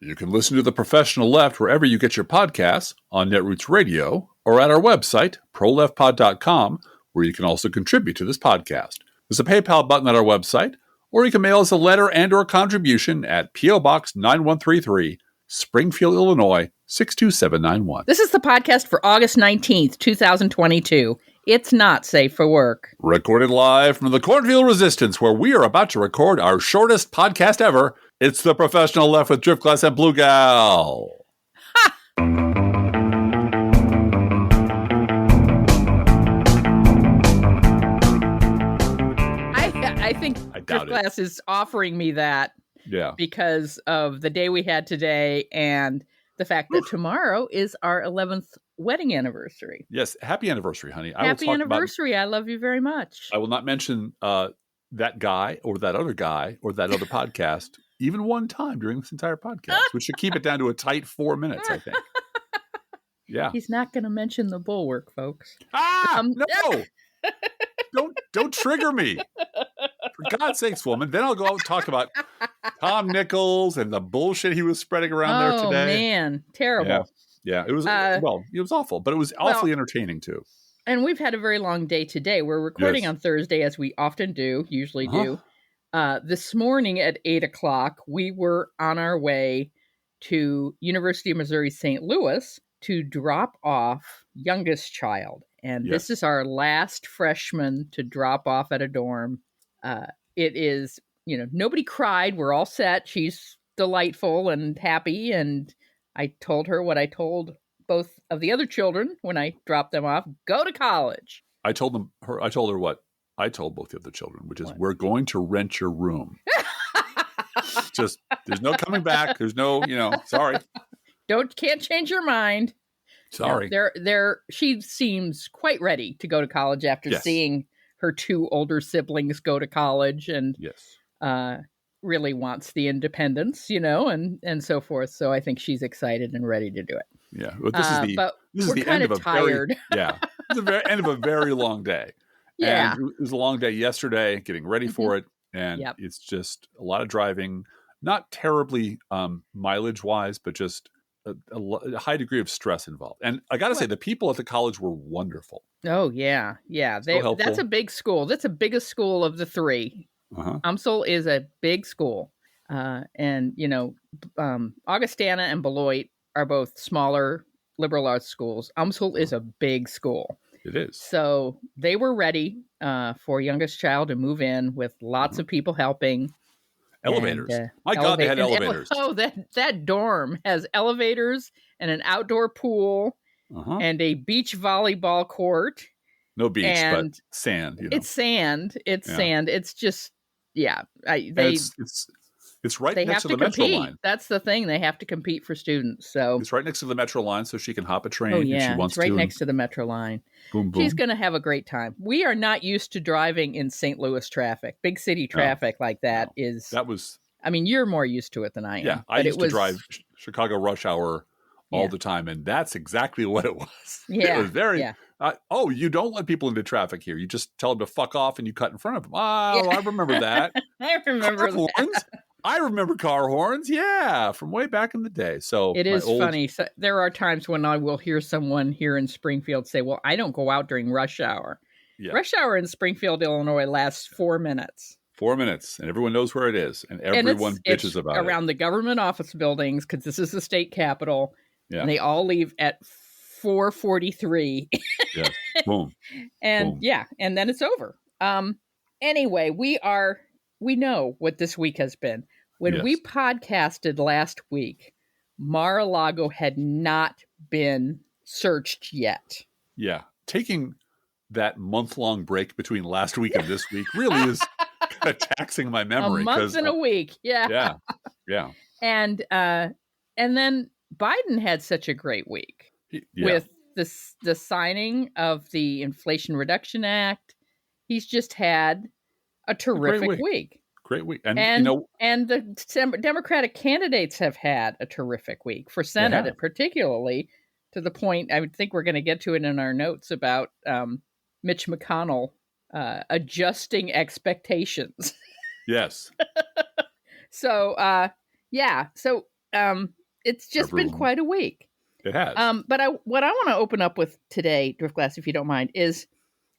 You can listen to The Professional Left wherever you get your podcasts, on Netroots Radio, or at our website, proleftpod.com, where you can also contribute to this podcast. There's a PayPal button at our website, or you can mail us a letter and or contribution at P.O. Box 9133, Springfield, Illinois, 62791. This is the podcast for August 19th, 2022. It's not safe for work. Recorded live from the Cornfield Resistance, where we are about to record our shortest podcast ever. It's The Professional Left with Driftglass and Blue Gal. Ha! I think Driftglass is offering me that because of the day we had today and the fact that tomorrow is our 11th wedding anniversary. Yes, happy anniversary, honey. Happy anniversary. I love you very much. I will not mention that guy or that other guy or that other podcast even one time during this entire podcast, which should keep it down to a tight 4 minutes, I think. Yeah. He's not going to mention the bulwark, folks. No! Don't trigger me. For God's sakes, woman. Then I'll go out and talk about Tom Nichols and the bullshit he was spreading around there today. Oh, man. Terrible. Yeah. It was, it was awful, but it was awfully entertaining, too. And we've had a very long day today. We're recording on Thursday, as we often do, usually do. This morning at 8 o'clock, we were on our way to University of Missouri St. Louis to drop off youngest child. And this is our last freshman to drop off at a dorm. It is, nobody cried. We're all set. She's delightful and happy. And I told her what I told both of the other children when I dropped them off: go to college. I told her what I told both the other children, which is we're going to rent your room. Just, there's no coming back. There's no, sorry. Can't change your mind. Sorry. She seems quite ready to go to college after seeing her two older siblings go to college, and really wants the independence, and so forth. So I think she's excited and ready to do it. Yeah. Well, this is the end of a tired. It's the end of a very long day. Yeah. And it was a long day yesterday, getting ready for it. And it's just a lot of driving, not terribly mileage wise, but just a high degree of stress involved. And I got to say, the people at the college were wonderful. Oh, yeah. Yeah. That's a big school. That's the biggest school of the three. UMSL is a big school. And, Augustana and Beloit are both smaller liberal arts schools. UMSL is a big school. It is. So they were ready for youngest child to move in with lots of people helping. Elevators. My God, they had elevators. That dorm has elevators and an outdoor pool and a beach volleyball court. No beach, but sand. It's sand. It's sand. It's just, it's right next to the metro line. That's the thing. They have to compete for students. So it's right next to the metro line, so she can hop a train if she wants to. It's right next to the metro line. Boom, boom. She's going to have a great time. We are not used to driving in St. Louis traffic. Big city traffic like that is. That was. I mean, you're more used to it than I am. Yeah, I used to drive Chicago rush hour all the time, and that's exactly what it was. Yeah, it was very. You don't let people into traffic here. You just tell them to fuck off, and you cut in front of them. Oh, I remember that. I remember car horns. I remember car horns. Yeah, from way back in the day. So it is funny. So there are times when I will hear someone here in Springfield say, "Well, I don't go out during rush hour." Yeah. Rush hour in Springfield, Illinois, lasts 4 minutes. 4 minutes, and everyone knows where it is, and everyone bitches about it. Around the government office buildings, because this is the state capitol, and they all leave at 4:43. Yeah, boom, and boom. And then it's over. Anyway, we know what this week has been. When we podcasted last week, Mar-a-Lago had not been searched yet. Yeah, taking that month-long break between last week and this week really is kind of taxing my memory. A month and a week, yeah. And then Biden had such a great week with the signing of the Inflation Reduction Act. He's just had a terrific week. Great week. And the Democratic candidates have had a terrific week for Senate, particularly to the point, I would think we're going to get to it in our notes about Mitch McConnell adjusting expectations. Yes. So it's just been quite a week. It has. But what I want to open up with today, Driftglass, if you don't mind, is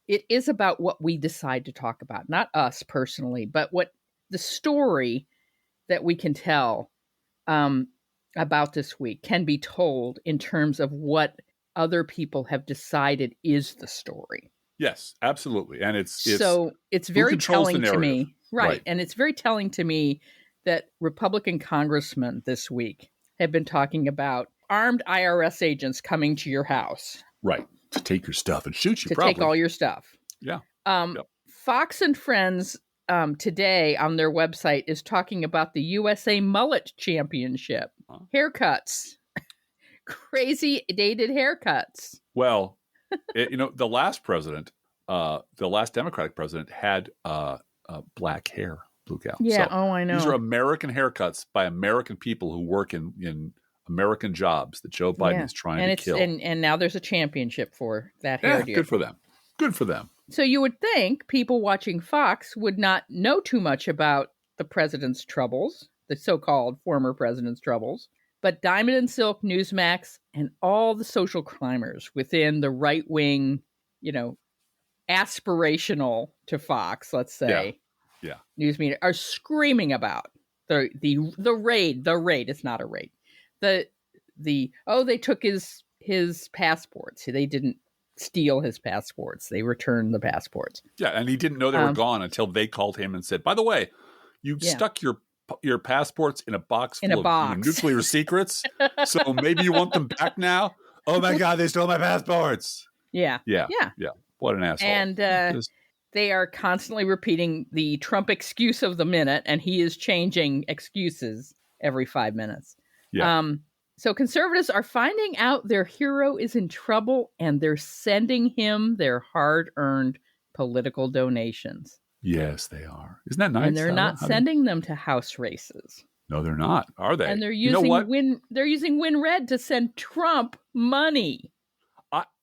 it is about what we decide to talk about. Not us personally, but what the story that we can tell about this week can be told in terms of what other people have decided is the story. Yes, absolutely. And it's very telling to me. Right. And it's very telling to me that Republican congressmen this week have been talking about armed IRS agents coming to your house. Right. To take your stuff and shoot you, take all your stuff. Yeah. Fox and Friends today on their website is talking about the USA Mullet Championship. Haircuts. Crazy dated haircuts. Well, the last president, the last Democratic president had black hair, Blue Gal. Yeah, so I know. These are American haircuts by American people who work in American jobs that Joe Biden is trying to kill. And now there's a championship for that hairdo. Good for them. Good for them. So you would think people watching Fox would not know too much about the president's troubles, the so-called former president's troubles, but Diamond and Silk, Newsmax, and all the social climbers within the right-wing, aspirational to Fox, let's say, news media are screaming about the raid. The raid. It's not a raid. They took his passports. They didn't steal his passports. They returned the passports. Yeah, and he didn't know they were gone until they called him and said, "By the way, you stuck your passports in a box full of nuclear secrets, so maybe you want them back now." Oh my God, they stole my passports. Yeah. What an asshole. And they are constantly repeating the Trump excuse of the minute, and he is changing excuses every 5 minutes. Yeah. So conservatives are finding out their hero is in trouble, and they're sending him their hard-earned political donations. Yes, they are. Isn't that nice? And they're not sending them to House races. No, they're not. Are they? And they're using they're using WinRed to send Trump money.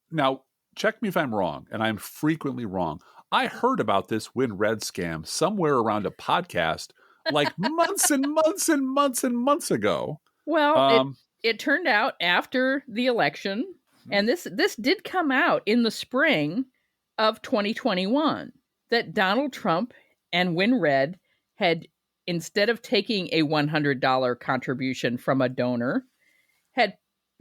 Now, check me if I'm wrong, and I'm frequently wrong. I heard about this WinRed scam somewhere around a podcast like months and months and months and months ago. Well, it turned out after the election, and this did come out in the spring of 2021, that Donald Trump and WinRed had, instead of taking a $100 contribution from a donor,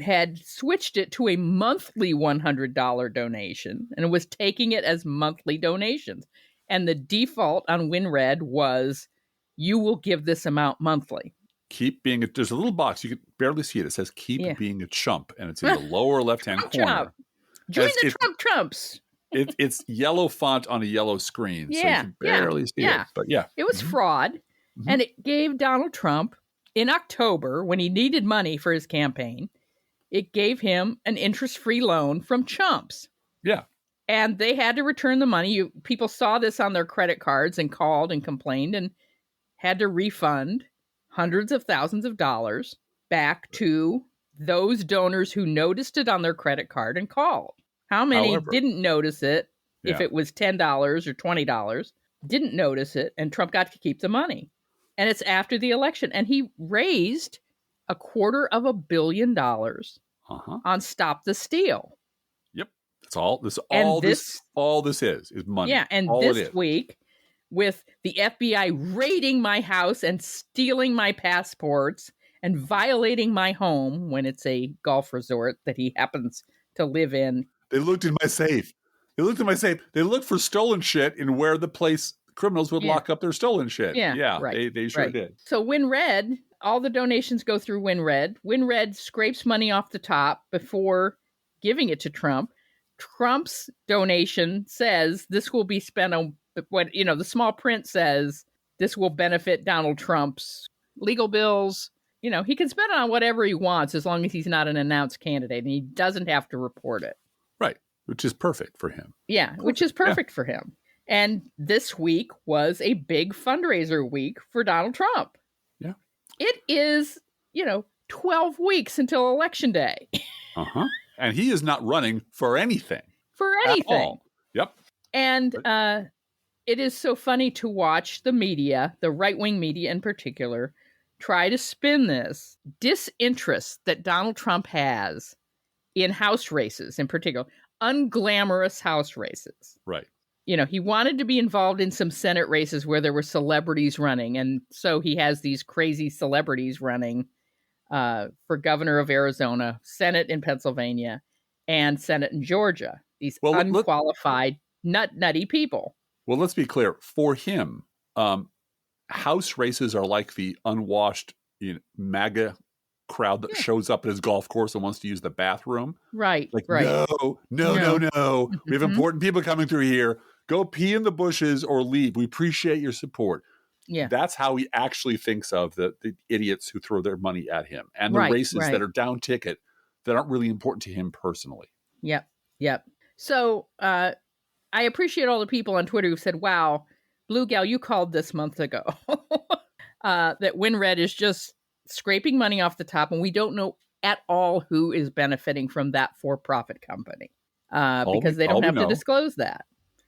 had switched it to a monthly $100 donation, and was taking it as monthly donations. And the default on WinRed was, you will give this amount monthly. There's a little box, you can barely see it. It says keep being a chump, and it's in the lower left-hand corner. Trump. Join the Trumps. It's yellow font on a yellow screen, so you can barely see it. But it was fraud, and it gave Donald Trump, in October, when he needed money for his campaign, it gave him an interest-free loan from Chumps. Yeah. And they had to return the money. People saw this on their credit cards and called and complained and had to refund hundreds of thousands of dollars back to those donors who noticed it on their credit card and called. How many didn't notice it? If it was $10 or $20, didn't notice it, and Trump got to keep the money. And it's after the election. And he raised $250 million on Stop the Steal. Yep. That's all. This is money. Yeah. And this week, with the FBI raiding my house and stealing my passports and violating my home when it's a golf resort that he happens to live in. They looked in my safe. They looked for stolen shit in where the place criminals would lock up their stolen shit. Yeah, right. They sure did. So WinRed, all the donations go through WinRed. WinRed scrapes money off the top before giving it to Trump. Trump's donation says this will be spent on the small print says this will benefit Donald Trump's legal bills. He can spend it on whatever he wants as long as he's not an announced candidate, and he doesn't have to report it. Right, which is perfect for him. Yeah, which is perfect for him. And this week was a big fundraiser week for Donald Trump. Yeah. It is, 12 weeks until Election Day. And he is not running for anything. At all. Yep. And it is so funny to watch the media, the right-wing media in particular, try to spin this disinterest that Donald Trump has in House races, in particular, unglamorous House races. Right. You know, he wanted to be involved in some Senate races where there were celebrities running. And so he has these crazy celebrities running for governor of Arizona, Senate in Pennsylvania, and Senate in Georgia. These unqualified, nutty people. Well, let's be clear. For him, House races are like the unwashed MAGA crowd that shows up at his golf course and wants to use the bathroom. Right. Like, right. No. We have important people coming through here. Go pee in the bushes or leave. We appreciate your support. Yeah. That's how he actually thinks of the idiots who throw their money at him and the races that are down ticket that aren't really important to him personally. Yep. So I appreciate all the people on Twitter who said, wow, Blue Gal, you called this months ago that WinRed is just scraping money off the top, and we don't know at all who is benefiting from that for-profit company because they don't have to disclose that.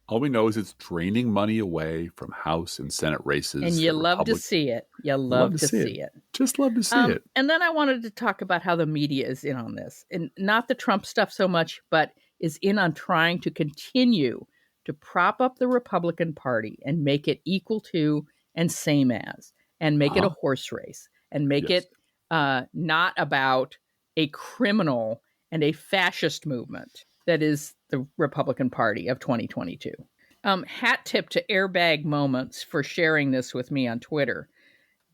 All we know is it's draining money away from House and Senate races. And you love to see it. You love to see it. Just love to see it. And then I wanted to talk about how the media is in on this. And not the Trump stuff so much, but is in on trying to continue to prop up the Republican Party and make it equal to and same as, and make it a horse race, and make it not about a criminal and a fascist movement that is the Republican Party of 2022. Hat tip to Airbag Moments for sharing this with me on Twitter.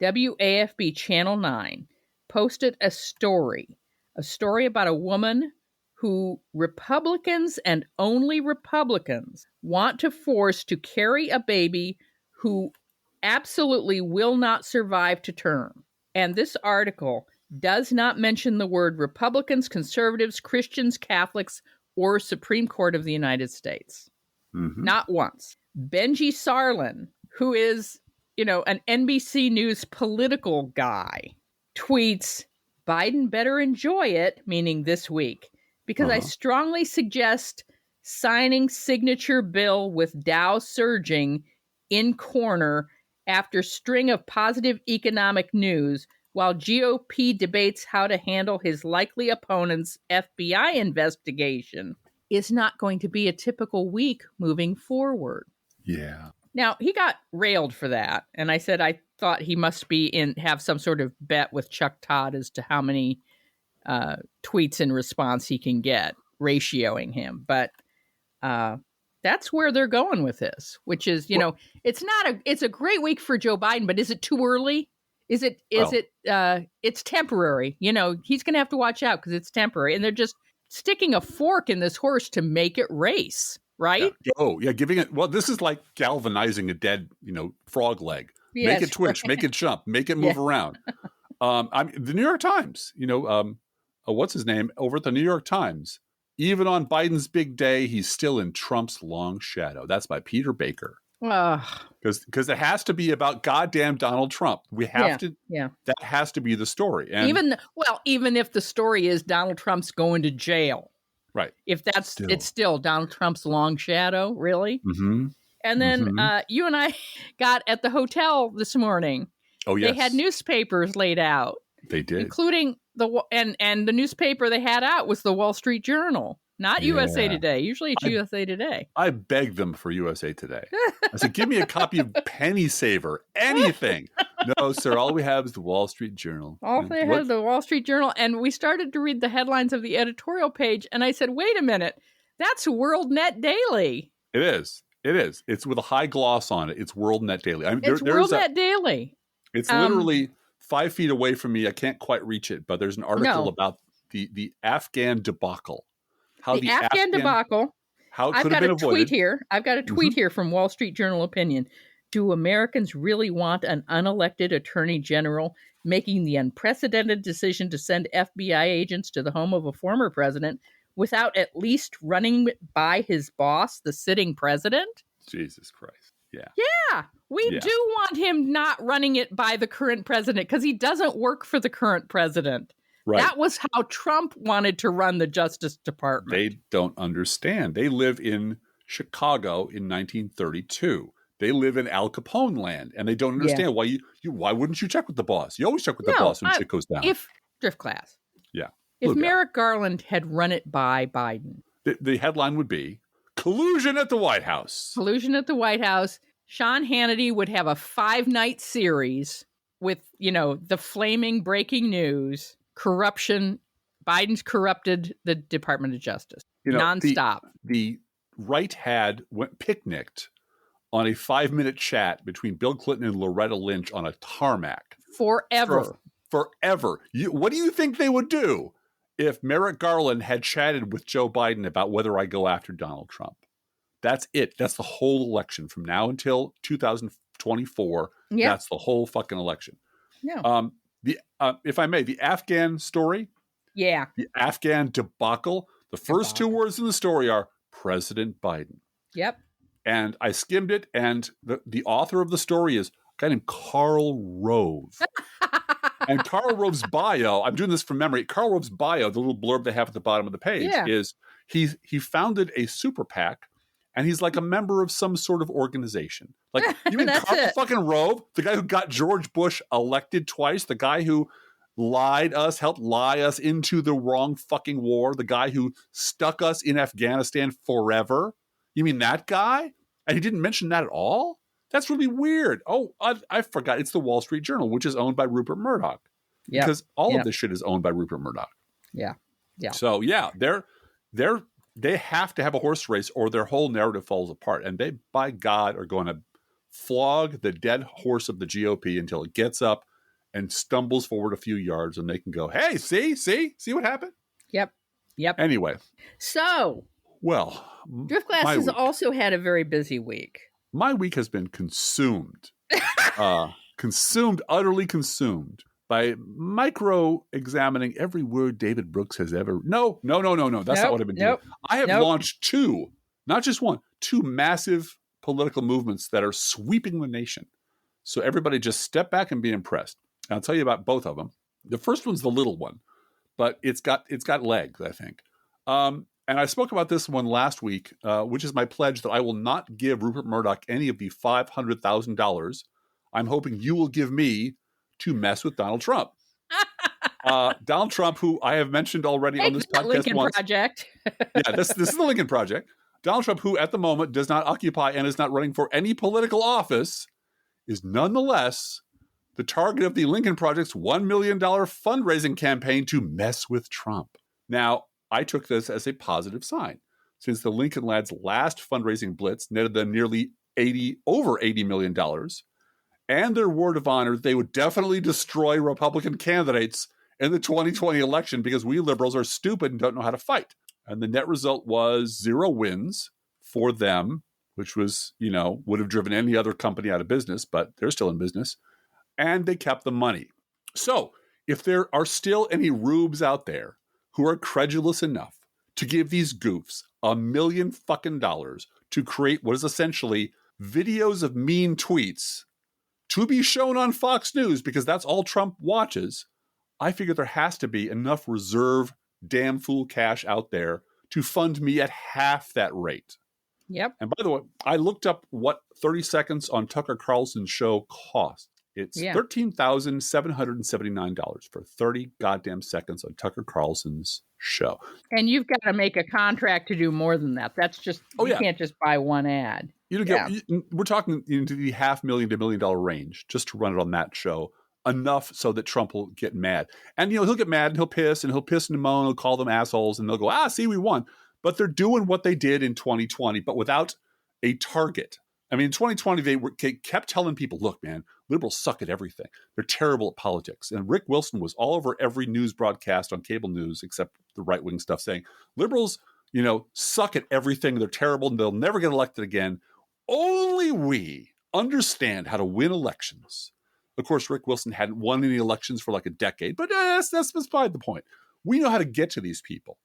WAFB Channel 9 posted a story about a woman who Republicans and only Republicans want to force to carry a baby who absolutely will not survive to term. And this article does not mention the word Republicans, conservatives, Christians, Catholics, or Supreme Court of the United States. Mm-hmm. Not once. Benji Sarlin, who is, an NBC News political guy, tweets, Biden better enjoy it, meaning this week, because I strongly suggest signing signature bill with Dow surging in corner after string of positive economic news while GOP debates how to handle his likely opponent's FBI investigation is not going to be a typical week moving forward. Yeah. Now, he got railed for that. And I said I thought he must have some sort of bet with Chuck Todd as to how many tweets in response he can get, ratioing him. But that's where they're going with this, which is, it's a great week for Joe Biden, but is it too early? It's temporary. He's going to have to watch out because it's temporary. And they're just sticking a fork in this horse to make it race, right? Yeah. Giving it, this is like galvanizing a dead, frog leg. Yes, make it twitch, make it jump, make it move around. The New York Times, what's his name over at the New York Times? Even on Biden's big day, he's still in Trump's long shadow. That's by Peter Baker. Because it has to be about goddamn Donald Trump. We have to. Yeah. That has to be the story. And even if the story is Donald Trump's going to jail, right? If it's still Donald Trump's long shadow, really. Mm-hmm. And then you and I got at the hotel this morning. Oh yes, they had newspapers laid out. They did, including and the newspaper they had out was the Wall Street Journal. Not USA Today. Usually it's USA Today. I begged them for USA Today. I said, give me a copy of Penny Saver, anything. No, sir, all we have is the Wall Street Journal. They have the Wall Street Journal. And we started to read the headlines of the editorial page. And I said, wait a minute, that's World Net Daily. It is. It's with a high gloss on it. It's World Net Daily. It's World Net Daily. It's literally 5 feet away from me. I can't quite reach it. But there's an article about the Afghan debacle. The Afghan debacle. How it could have been avoided. I've got a tweet here from Wall Street Journal Opinion. Do Americans really want an unelected attorney general making the unprecedented decision to send FBI agents to the home of a former president without at least running by his boss, the sitting president? Jesus Christ. Yeah. Yeah. We do want him not running it by the current president because he doesn't work for the current president. Right. That was how Trump wanted to run the Justice Department. They don't understand. They live in Chicago in 1932. They live in Al Capone land, and they don't understand why why wouldn't you check with the boss? You always check with the boss when shit goes down. If Driftglass. Yeah. If Merrick Garland had run it by Biden. The headline would be collusion at the White House. Collusion at the White House. Sean Hannity would have a 5-night series with, the flaming breaking news, corruption. Biden's corrupted the Department of Justice. Nonstop. The right went picnicked on a 5-minute chat between Bill Clinton and Loretta Lynch on a tarmac. Forever. Forever. What do you think they would do if Merrick Garland had chatted with Joe Biden about whether I go after Donald Trump? That's it. That's the whole election from now until 2024. Yeah. That's the whole fucking election. Yeah. If I may, the Afghan story. Yeah. The Afghan debacle. The first 2 words in the story are President Biden. Yep. And I skimmed it, and the author of the story is a guy named Karl Rove. And Karl Rove's bio, I'm doing this from memory, Karl Rove's bio, the little blurb they have at the bottom of the page, is he founded a super PAC, and he's like a member of some sort of organization. Like, you mean Karl fucking Rove, the guy who got George Bush elected twice, the guy who helped lie us into the wrong fucking war, the guy who stuck us in Afghanistan forever? You mean that guy? And he didn't mention that at all? That's really weird. Oh, I forgot. It's the Wall Street Journal, which is owned by Rupert Murdoch. Yeah. Because all of this shit is owned by Rupert Murdoch. Yeah. Yeah. So yeah, they have to have a horse race or their whole narrative falls apart. And they, by God, are going to flog the dead horse of the GOP until it gets up and stumbles forward a few yards, and they can go, hey, see what happened? Yep. Anyway. So. Well. Driftglass has also had a very busy week. My week has been consumed. Utterly consumed by micro-examining every word David Brooks has ever... No. That's not what I've been doing. I have launched 2, not just 1, 2 massive political movements that are sweeping the nation. So everybody just step back and be impressed. And I'll tell you about both of them. The first one's the little one, but it's got legs, I think. And I spoke about this one last week, which is my pledge that I will not give Rupert Murdoch any of the $500,000 I'm hoping you will give me to mess with Donald Trump. Donald Trump, who I have mentioned already on this podcast Lincoln once. Project. Yeah, this is the Lincoln Project. Donald Trump, who at the moment does not occupy and is not running for any political office, is nonetheless the target of the Lincoln Project's $1 million fundraising campaign to mess with Trump. Now, I took this as a positive sign, since the Lincoln lads' last fundraising blitz netted them nearly over $80 million, and their word of honor they would definitely destroy Republican candidates in the 2020 election because we liberals are stupid and don't know how to fight. And the net result was 0 wins for them, which was, would have driven any other company out of business, but they're still in business. And they kept the money. So if there are still any rubes out there who are credulous enough to give these goofs $1 million fucking to create what is essentially videos of mean tweets to be shown on Fox News because that's all Trump watches, I figure there has to be enough reserve damn fool cash out there to fund me at half that rate. Yep. And by the way, I looked up what 30 seconds on Tucker Carlson's show cost. It's $13,779 for 30 goddamn seconds on Tucker Carlson's show. And you've got to make a contract to do more than that. That's just, you can't just buy one ad. We're talking into the $500,000 to $1 million range just to run it on that show. Enough so that Trump will get mad. And, he'll get mad and he'll piss and moan, he'll call them assholes and they'll go, see, we won. But they're doing what they did in 2020, but without a target. I mean, in 2020, they kept telling people, look, man, liberals suck at everything. They're terrible at politics. And Rick Wilson was all over every news broadcast on cable news, except the right-wing stuff, saying liberals, suck at everything. They're terrible and they'll never get elected again. Only we understand how to win elections. Of course, Rick Wilson hadn't won any elections for like a decade, but that's beside the point. We know how to get to these people.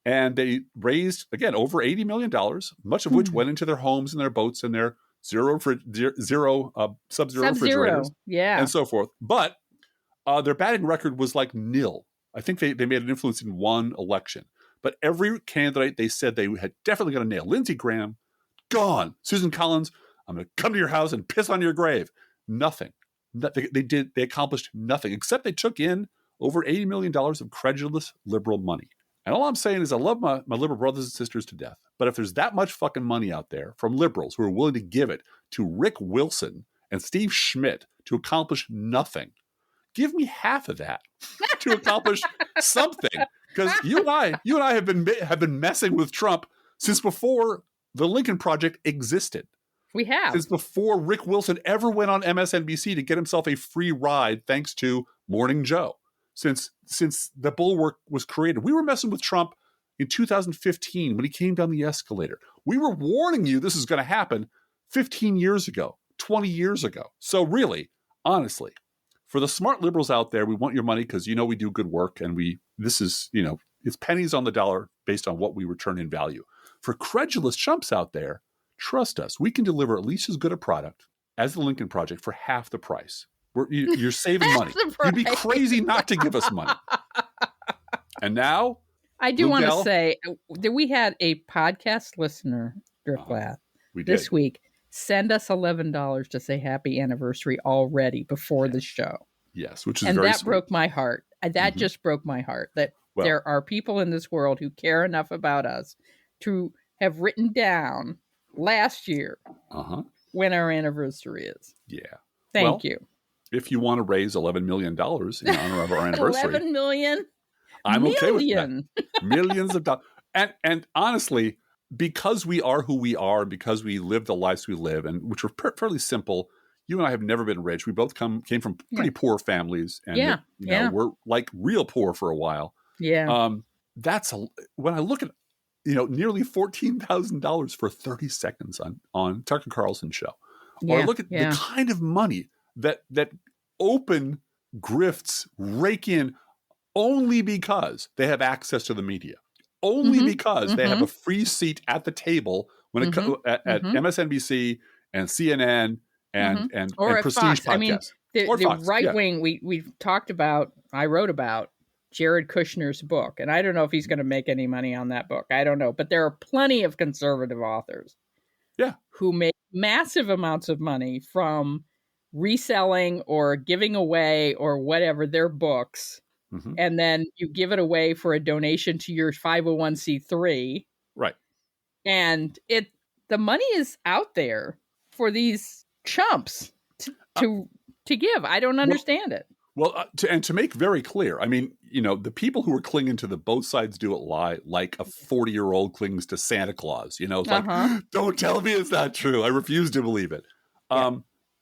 And they raised, again, over $80 million, much of which went into their homes and their boats and their sub-zero refrigerators and so forth. But their batting record was like nil. I think they made an influence in one election. But every candidate they said they had definitely got a nail. Lindsey Graham, gone. Susan Collins, I'm going to come to your house and piss on your grave. Nothing. They accomplished nothing, except they took in over $80 million of credulous liberal money. And all I'm saying is I love my liberal brothers and sisters to death. But if there's that much fucking money out there from liberals who are willing to give it to Rick Wilson and Steve Schmidt to accomplish nothing, give me half of that to accomplish something. Because you and I have been messing with Trump since before the Lincoln Project existed. We have. Since before Rick Wilson ever went on MSNBC to get himself a free ride thanks to Morning Joe. Since the bulwark was created. We were messing with Trump in 2015 when he came down the escalator. We were warning you this is going to happen 15 years ago, 20 years ago. So really, honestly, for the smart liberals out there, we want your money because we do good work and it's pennies on the dollar based on what we return in value. For credulous chumps out there, trust us, we can deliver at least as good a product as the Lincoln Project for half the price. You're saving money. You'd be crazy not to give us money. And now, I do want to say that we had a podcast listener, Driftglass, this week send us $11 to say happy anniversary already before the show. Yes, which is and very that sweet. Broke my heart. That just broke my heart. That there are people in this world who care enough about us to have written down last year when our anniversary is. Yeah. Thank you. If you want to raise $11 million in honor of our anniversary. 11 million? I'm okay with that. Millions of dollars. And honestly, because we are who we are, because we live the lives we live, and which are fairly simple, you and I have never been rich. We both came from pretty poor families. And we're like real poor for a while. Yeah. When I look at, nearly $14,000 for 30 seconds on Tucker Carlson's show. Or I look at the kind of money that open grifts rake in only because they have access to the media, only because they have a free seat at the table when it comes at MSNBC and CNN and prestige podcasts. I mean, the right wing. We've talked about. I wrote about Jared Kushner's book, and I don't know if he's going to make any money on that book. I don't know, but there are plenty of conservative authors, who make massive amounts of money from reselling or giving away or whatever their books. And then you give it away for a donation to your 501c3. Right. And the money is out there for these chumps to give. I don't understand it. Well, to make very clear, I mean, the people who are clinging to the both sides do it lie, like a 40-year-old clings to Santa Claus, it's like, don't tell me it's not true. I refuse to believe it.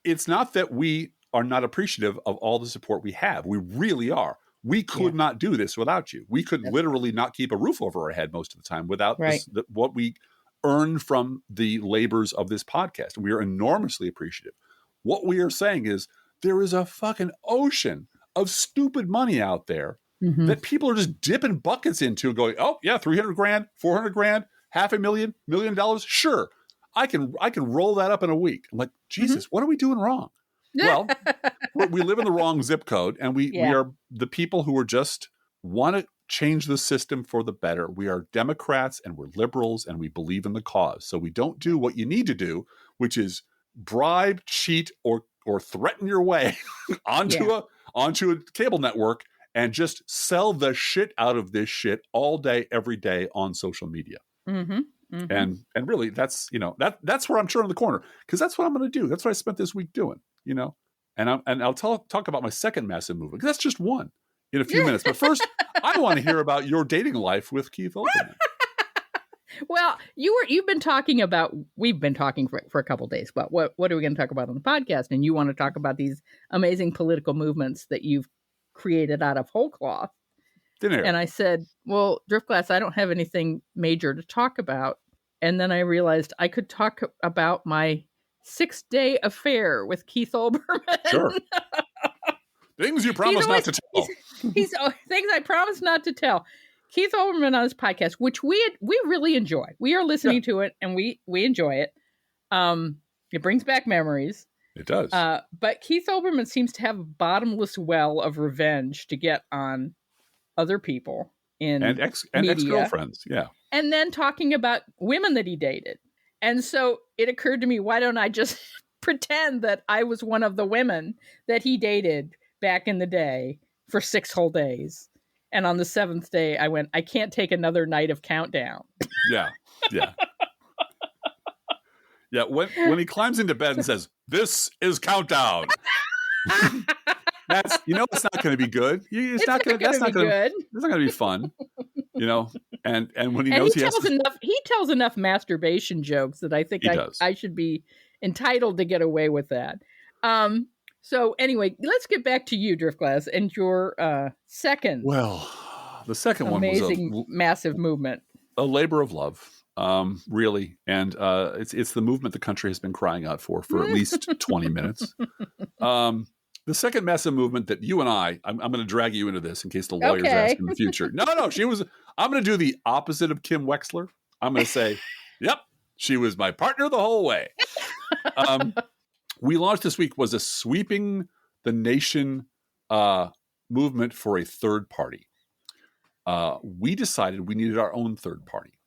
It's not that we are not appreciative of all the support we have. We really are. We could not do this without you. We could literally not keep a roof over our head most of the time without what we earn from the labors of this podcast. And we are enormously appreciative. What we are saying is there is a fucking ocean of stupid money out there that people are just dipping buckets into going, oh yeah, 300 grand, 400 grand, $500,000, $1 million. Sure. I can roll that up in a week. I'm like, Jesus, what are we doing wrong? Well, we live in the wrong zip code, and we are the people who are just want to change the system for the better. We are Democrats and we're liberals and we believe in the cause. So we don't do what you need to do, which is bribe, cheat, or threaten your way onto a cable network and just sell the shit out of this shit all day, every day on social media. And really, that's that's where I'm turning the corner, because that's what I'm going to do. That's what I spent this week doing. And I'll talk about my second massive movement, because that's just one in a few minutes. But first, I want to hear about your dating life with Keith Olbermann. Well, you've been talking about, we've been talking for a couple of days, but what are we going to talk about on the podcast? And you want to talk about these amazing political movements that you've created out of whole cloth. And I said, well, Driftglass, I don't have anything major to talk about. And then I realized I could talk about my 6-day affair with Keith Olbermann. Sure. Things you promised not to tell. Things I promised not to tell. Keith Olbermann on his podcast, which we really enjoy. We are listening to it, and we enjoy it. It brings back memories. It does. But Keith Olbermann seems to have a bottomless well of revenge to get on other people in and ex-girlfriends. Yeah. And then talking about women that he dated. And so it occurred to me, why don't I just pretend that I was one of the women that he dated back in the day for 6 whole days. And on the 7th day, I went, I can't take another night of countdown. Yeah. Yeah. Yeah. When he climbs into bed and says, "This is countdown." That's, it's not going to be good. It's not going to be good. It's not going to be fun, And when he knows he tells enough masturbation jokes that I think I should be entitled to get away with that. So anyway, let's get back to you, Driftglass, and your second. Well, the second one was amazing, massive movement, a labor of love, really, and it's the movement the country has been crying out for at least 20 minutes. The second massive movement that you and I'm going to drag you into this in case the lawyers ask in the future. No, I'm going to do the opposite of Kim Wexler. I'm going to say, yep, she was my partner the whole way. We launched this week was a sweeping the nation movement for a third party. We decided we needed our own third party.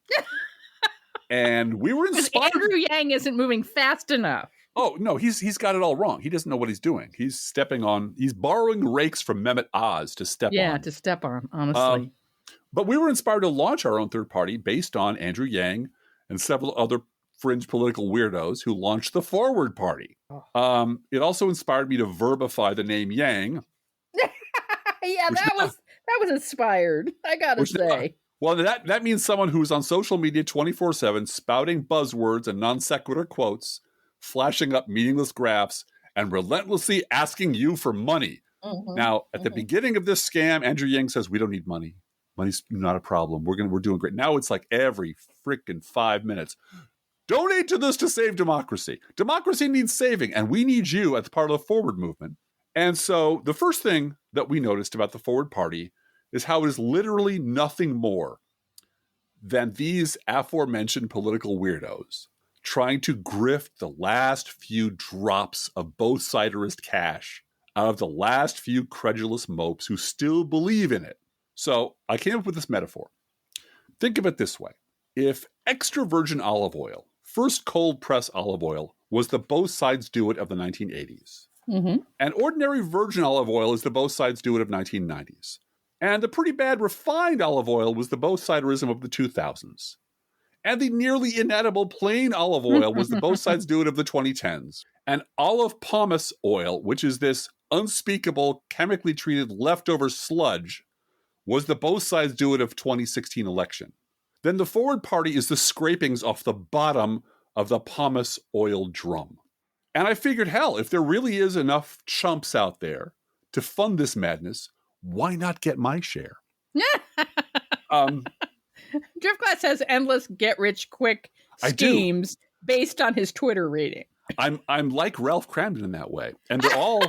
And we were inspired. Andrew Yang isn't moving fast enough. Oh, no, he's got it all wrong. He doesn't know what he's doing. He's borrowing rakes from Mehmet Oz to step on. Yeah, to step on, honestly. But we were inspired to launch our own third party based on Andrew Yang and several other fringe political weirdos who launched the Forward Party. Oh. It also inspired me to verbify the name Yang. Yeah, that was inspired, I gotta say. Well, that means someone who's on social media 24/7 spouting buzzwords and non sequitur quotes, flashing up meaningless graphs, and relentlessly asking you for money. Mm-hmm, now, at the beginning of this scam, Andrew Yang says, we don't need money. Money's not a problem. We're doing great. Now it's like every freaking 5 minutes. Donate to this to save democracy. Democracy needs saving, and we need you as part of the Forward movement. And so the first thing that we noticed about the Forward Party is how it is literally nothing more than these aforementioned political weirdos trying to grift the last few drops of both-siderist cash out of the last few credulous mopes who still believe in it. So I came up with this metaphor. Think of it this way. If extra virgin olive oil, first cold press olive oil, was the both sides do it of the 1980s, and ordinary virgin olive oil is the both sides do it of 1990s, and the pretty bad refined olive oil was the both siderism of the 2000s, and the nearly inedible plain olive oil was the both sides do it of the 2010s, and olive pomace oil, which is this unspeakable chemically treated leftover sludge, was the both sides do it of 2016 election. Then the Forward Party is the scrapings off the bottom of the pomace oil drum. And I figured, hell, if there really is enough chumps out there to fund this madness, why not get my share? Driftglass has endless get-rich-quick schemes based on his Twitter rating. I'm like Ralph Cramden in that way. And they're all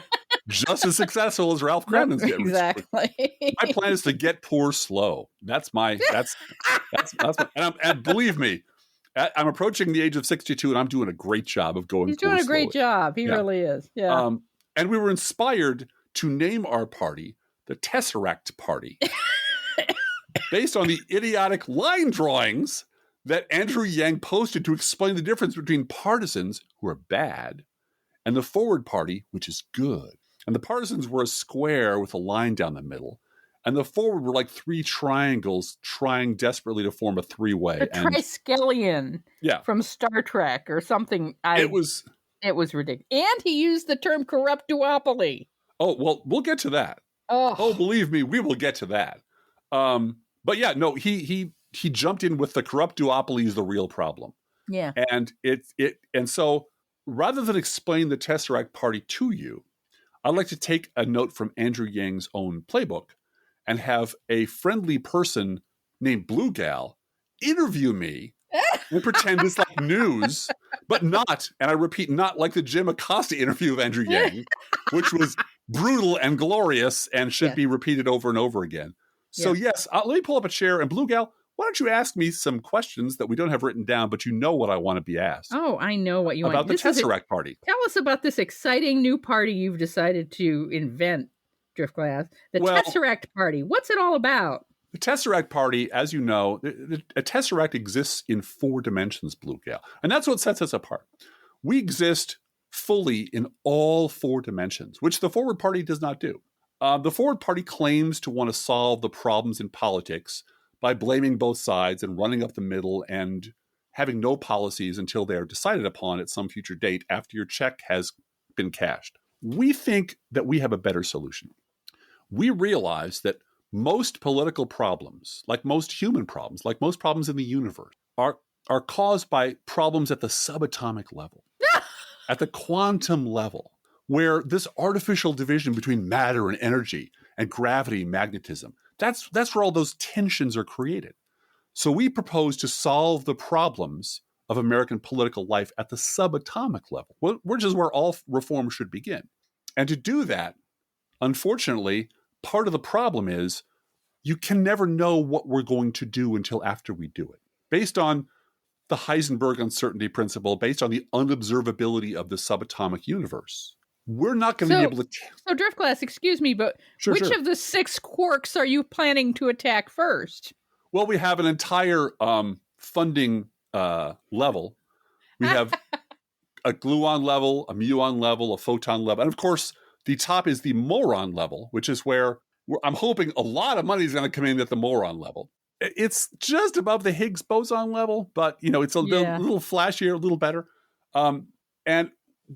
just as successful as Ralph Cramden's get rich. Exactly. My plan is to get poor slow. That's and believe me, I'm approaching the age of 62 and I'm doing a great job of going. He's doing a great job. He really is. Yeah. And we were inspired to name our party the Tesseract Party based on the idiotic line drawings that Andrew Yang posted to explain the difference between partisans, who are bad, and the Forward Party, which is good. And the partisans were a square with a line down the middle. And the Forward were like 3 triangles trying desperately to form a 3-way. A triskelion from Star Trek or something. It was ridiculous. And he used the term corrupt duopoly. Oh, well, we'll get to that. Oh, believe me, we will get to that. But yeah, no, he jumped in with the corrupt duopoly is the real problem. Yeah. And and so rather than explain the Tesseract Party to you, I'd like to take a note from Andrew Yang's own playbook and have a friendly person named Blue Gal interview me and pretend it's like news, but not, and I repeat, not like the Jim Acosta interview of Andrew Yang, which was brutal and glorious and should be repeated over and over again. So yes, let me pull up a chair, and Blue Gal, why don't you ask me some questions that we don't have written down, but you know what I want to be asked. Oh, I know what you want. About the Tesseract Party. Tell us about this exciting new party you've decided to invent, Driftglass. The Tesseract Party. What's it all about? The Tesseract Party, as you know, a Tesseract exists in 4 dimensions, Blue Gal. And that's what sets us apart. We exist fully in all 4 dimensions, which the Forward Party does not do. The Forward Party claims to want to solve the problems in politics by blaming both sides and running up the middle and having no policies until they are decided upon at some future date after your check has been cashed. We think that we have a better solution. We realize that most political problems, like most human problems, like most problems in the universe, are caused by problems at the subatomic level, at the quantum level, where this artificial division between matter and energy and gravity and magnetism, that's where all those tensions are created. So we propose to solve the problems of American political life at the subatomic level, which is where all reform should begin. And to do that, unfortunately, part of the problem is you can never know what we're going to do until after we do it. Based on the Heisenberg uncertainty principle, based on the unobservability of the subatomic universe, we're not going to be able to... So Driftglass, excuse me, but which of the 6 quarks are you planning to attack first? Well, we have an entire funding level. We have a gluon level, a muon level, a photon level. And of course, the top is the moron level, which is where I'm hoping a lot of money is going to come in at the moron level. It's just above the Higgs boson level, but it's a little flashier, a little better. And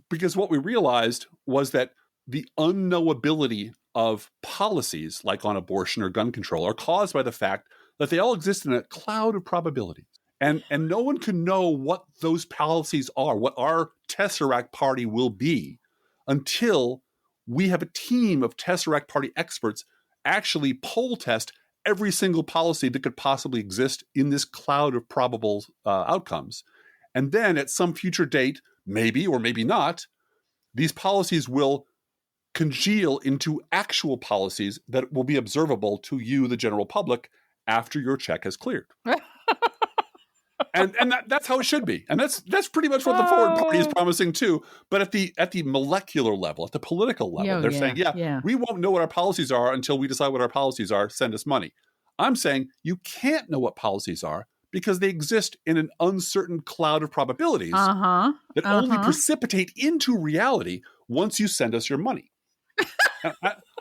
because what we realized was that the unknowability of policies like on abortion or gun control are caused by the fact that they all exist in a cloud of probabilities. And no one can know what those policies are, what our Tesseract Party will be, until we have a team of Tesseract Party experts actually poll test every single policy that could possibly exist in this cloud of probable outcomes. And then at some future date, maybe or maybe not, these policies will congeal into actual policies that will be observable to you, the general public, after your check has cleared. and that's how it should be. And that's pretty much what the Forward Party is promising too. But at the molecular level, at the political level, they're saying, we won't know what our policies are until we decide what our policies are. Send us money. I'm saying you can't know what policies are because they exist in an uncertain cloud of probabilities that only precipitate into reality once you send us your money.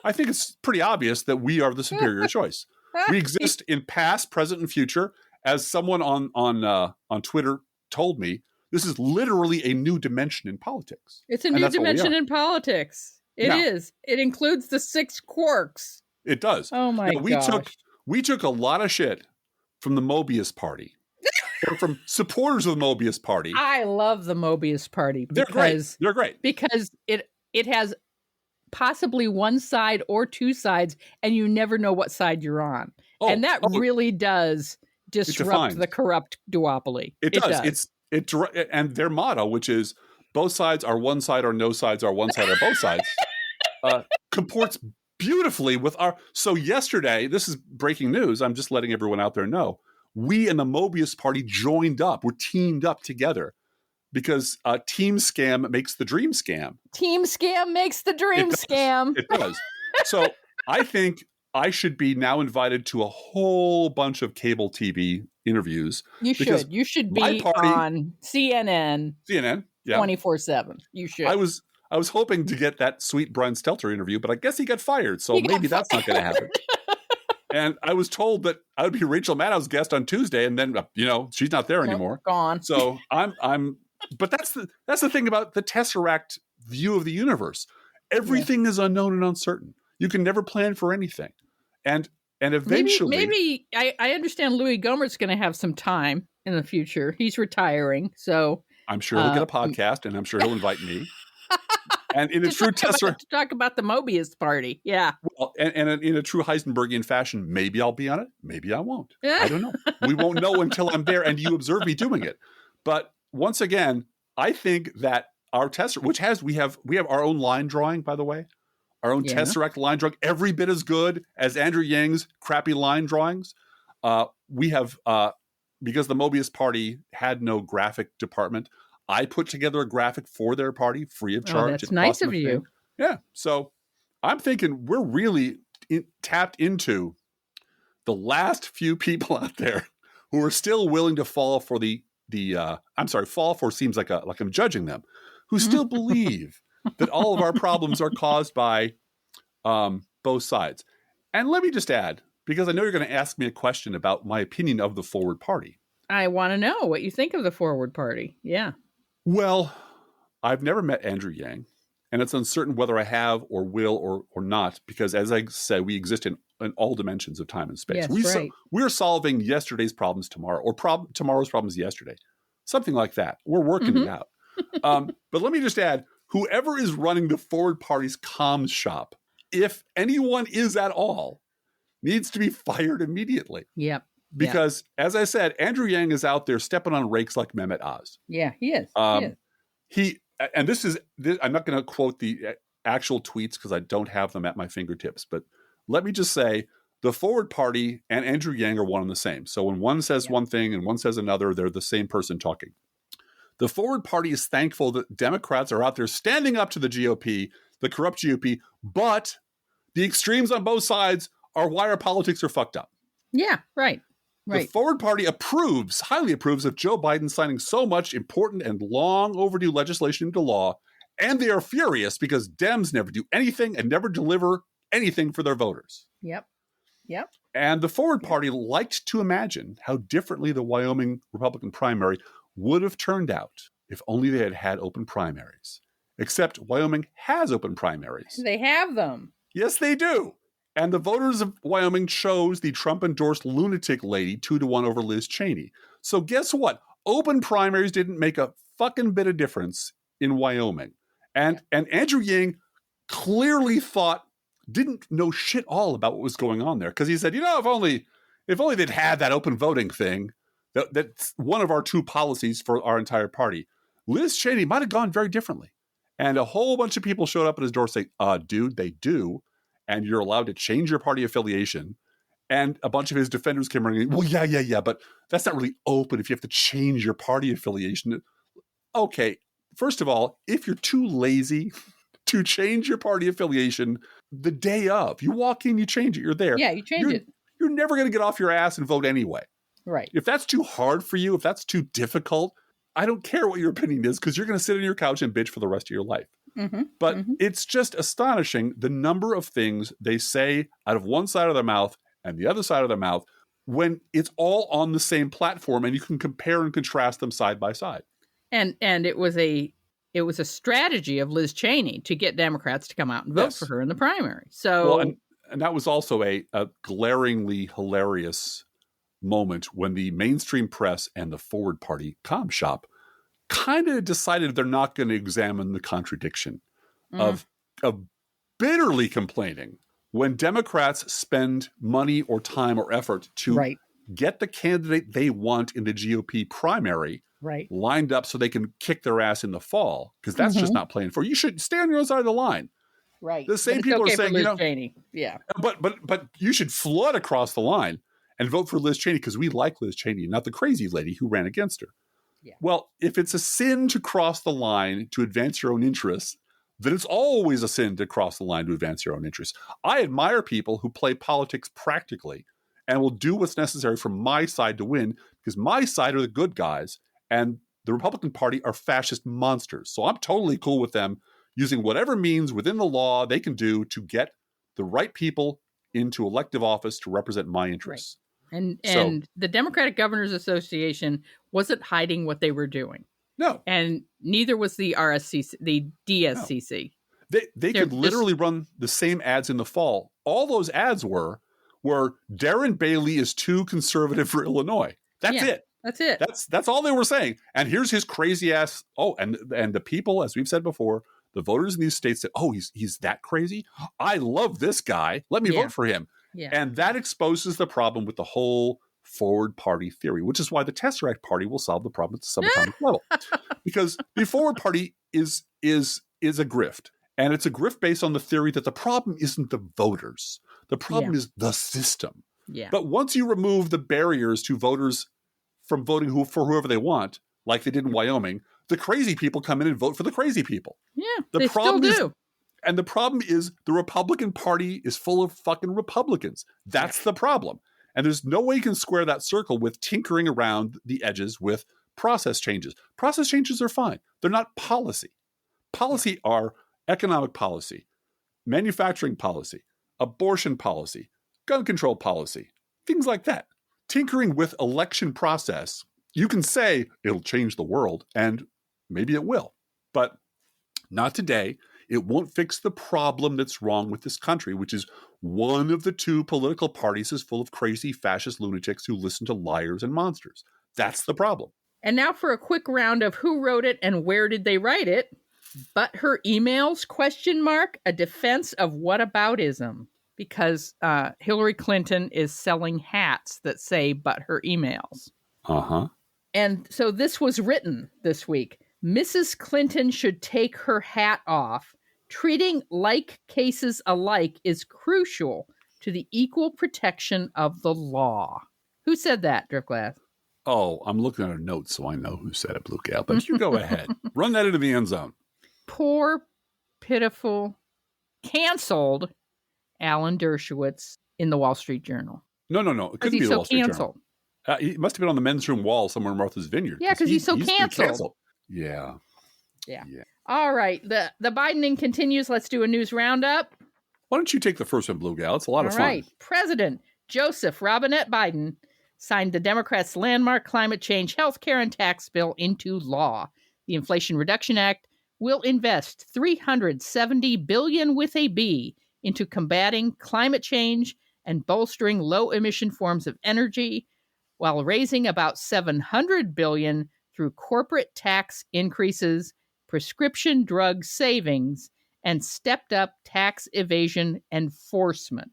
I think it's pretty obvious that we are the superior choice. We exist in past, present, and future. As someone on Twitter told me, this is literally a new dimension in politics. It's a new dimension in politics. It is. It includes the 6 quarks. It does. Oh my gosh. We took a lot of shit from the Mobius Party, or from supporters of the Mobius Party. I love the Mobius Party. They're great. They're great because it has possibly one side or 2 sides, and you never know what side you're on. And that really does disrupt the corrupt duopoly. It does. And their motto, which is both sides are one side or no sides are one side or both sides, comports beautifully with our... So yesterday, this is breaking news. I'm just letting everyone out there know. We and the Mobius Party joined up. We're teamed up together because team scam makes the dream scam. Team scam makes the dream scam. It does. So I think I should be now invited to a whole bunch of cable TV interviews. You should. You should be on CNN. CNN, yeah. 24/7. You should. I was hoping to get that sweet Brian Stelter interview, but I guess he got fired, so maybe that's not going to happen. And I was told that I would be Rachel Maddow's guest on Tuesday, and then she's not there anymore. Gone. So I'm. But that's the thing about the Tesseract view of the universe. Everything is unknown and uncertain. You can never plan for anything, and eventually, maybe I understand Louis Gohmert's going to have some time in the future. He's retiring, so I'm sure he'll get a podcast, and I'm sure he'll invite me. And in a true Tesseract, to talk about the Mobius Party, yeah. Well, and in a true Heisenbergian fashion, maybe I'll be on it, maybe I won't. I don't know. We won't know until I'm there, and you observe me doing it. But once again, I think that our Tesseract, which we have our own line drawing, by the way, our own Tesseract line drawing, every bit as good as Andrew Yang's crappy line drawings. We have because the Mobius Party had no graphic department. I put together a graphic for their party free of charge. Oh, that's nice of you. Yeah. So I'm thinking we're really tapped into the last few people out there who are still willing to fall for fall for seems like I'm judging them, who still believe that all of our problems are caused by both sides. And let me just add, because I know you're going to ask me a question about my opinion of the Forward Party. I want to know what you think of the Forward Party. Yeah. Well, I've never met Andrew Yang, and it's uncertain whether I have or will or not, because as I said, we exist in all dimensions of time and space. Yes, We're solving yesterday's problems tomorrow, or tomorrow's problems yesterday. Something like that. We're working it out. But let me just add, whoever is running the Forward Party's comms shop, if anyone is at all, needs to be fired immediately. Yep. Because, as I said, Andrew Yang is out there stepping on rakes like Mehmet Oz. Yeah, he is. And this is, I'm not going to quote the actual tweets because I don't have them at my fingertips, but let me just say the Forward Party and Andrew Yang are one and the same. So when one says one thing and one says another, they're the same person talking. The Forward Party is thankful that Democrats are out there standing up to the GOP, the corrupt GOP, but the extremes on both sides are why our politics are fucked up. Yeah, right. The Forward Party highly approves of Joe Biden signing so much important and long overdue legislation into law, and they are furious because Dems never do anything and never deliver anything for their voters. Yep. And the Forward Party liked to imagine how differently the Wyoming Republican primary would have turned out if only they had had open primaries. Except Wyoming has open primaries. They have them. Yes, they do. And the voters of Wyoming chose the Trump-endorsed lunatic lady 2-1 over Liz Cheney. So guess what? Open primaries didn't make a fucking bit of difference in Wyoming. And Andrew Yang clearly didn't know shit all about what was going on there. Because he said, if only they'd had that open voting thing, that's one of our two policies for our entire party. Liz Cheney might have gone very differently. And a whole bunch of people showed up at his door saying, dude, they do. And you're allowed to change your party affiliation. And a bunch of his defenders came running, well, yeah, but that's not really open if you have to change your party affiliation. Okay, first of all, if you're too lazy to change your party affiliation the day of, you walk in, you change it, you're there. Yeah, you change it. You're never going to get off your ass and vote anyway. Right. If that's too hard for you, if that's too difficult, I don't care what your opinion is because you're going to sit on your couch and bitch for the rest of your life. But it's just astonishing the number of things they say out of one side of their mouth and the other side of their mouth when it's all on the same platform and you can compare and contrast them side by side. And it was a strategy of Liz Cheney to get Democrats to come out and vote for her in the primary. So and that was also a glaringly hilarious moment when the mainstream press and the Forward Party comm shop kind of decided they're not going to examine the contradiction of bitterly complaining when Democrats spend money or time or effort to get the candidate they want in the GOP primary lined up so they can kick their ass in the fall, because that's just not playing for you. You should stay on your own side of the line. Right. The same people are saying, Liz Cheney. Yeah. But you should flood across the line and vote for Liz Cheney because we like Liz Cheney, not the crazy lady who ran against her. Yeah. Well, if it's a sin to cross the line to advance your own interests, then it's always a sin to cross the line to advance your own interests. I admire people who play politics practically and will do what's necessary for my side to win, because my side are the good guys and the Republican Party are fascist monsters. So I'm totally cool with them using whatever means within the law they can do to get the right people into elective office to represent my interests. Right. And the Democratic Governors Association wasn't hiding what they were doing. No. And neither was the DSCC. No. They could literally run the same ads in the fall. All those ads were Darren Bailey is too conservative for Illinois. That's it. That's it. That's all they were saying. And here's his crazy ass. Oh, and the people, as we've said before, the voters in these states said, oh, he's that crazy? I love this guy. Let me vote for him. Yeah. And that exposes the problem with the whole Forward Party theory, which is why the Tesseract Party will solve the problem at the subatomic level. Because the Forward Party is a grift. And it's a grift based on the theory that the problem isn't the voters. The problem is the system. Yeah. But once you remove the barriers to voters from voting for whoever they want, like they did in Wyoming, the crazy people come in and vote for the crazy people. Yeah, they still do. And the problem is the Republican Party is full of fucking Republicans. That's the problem. And there's no way you can square that circle with tinkering around the edges with process changes. Process changes are fine. They're not policy. Policy are economic policy, manufacturing policy, abortion policy, gun control policy, things like that. Tinkering with election process, you can say it'll change the world, and maybe it will, but not today. It won't fix the problem that's wrong with this country, which is one of the two political parties is full of crazy fascist lunatics who listen to liars and monsters. That's the problem. And now for a quick round of who wrote it and where did they write it. But her emails, ? A defense of whataboutism. Because Hillary Clinton is selling hats that say but her emails. Uh-huh. And so this was written this week. Mrs. Clinton should take her hat off. Treating like cases alike is crucial to the equal protection of the law. Who said that, Driftglass? Oh, I'm looking at her notes, so I know who said it, Blue Gal. But you go ahead. Run that into the end zone. Poor, pitiful, canceled Alan Dershowitz in the Wall Street Journal. No. It couldn't be the Wall Street canceled? Journal. He must have been on the men's room wall somewhere in Martha's Vineyard. Yeah, because he's so canceled. Yeah. All right. The Bidening continues. Let's do a news roundup. Why don't you take the first one, Blue Gal? It's a lot of fun. All right. President Joseph Robinette Biden signed the Democrats' landmark climate change, healthcare, and tax bill into law. The Inflation Reduction Act will invest $370 billion with a B into combating climate change and bolstering low-emission forms of energy, while raising about $700 billion through corporate tax increases, prescription drug savings, and stepped-up tax evasion enforcement.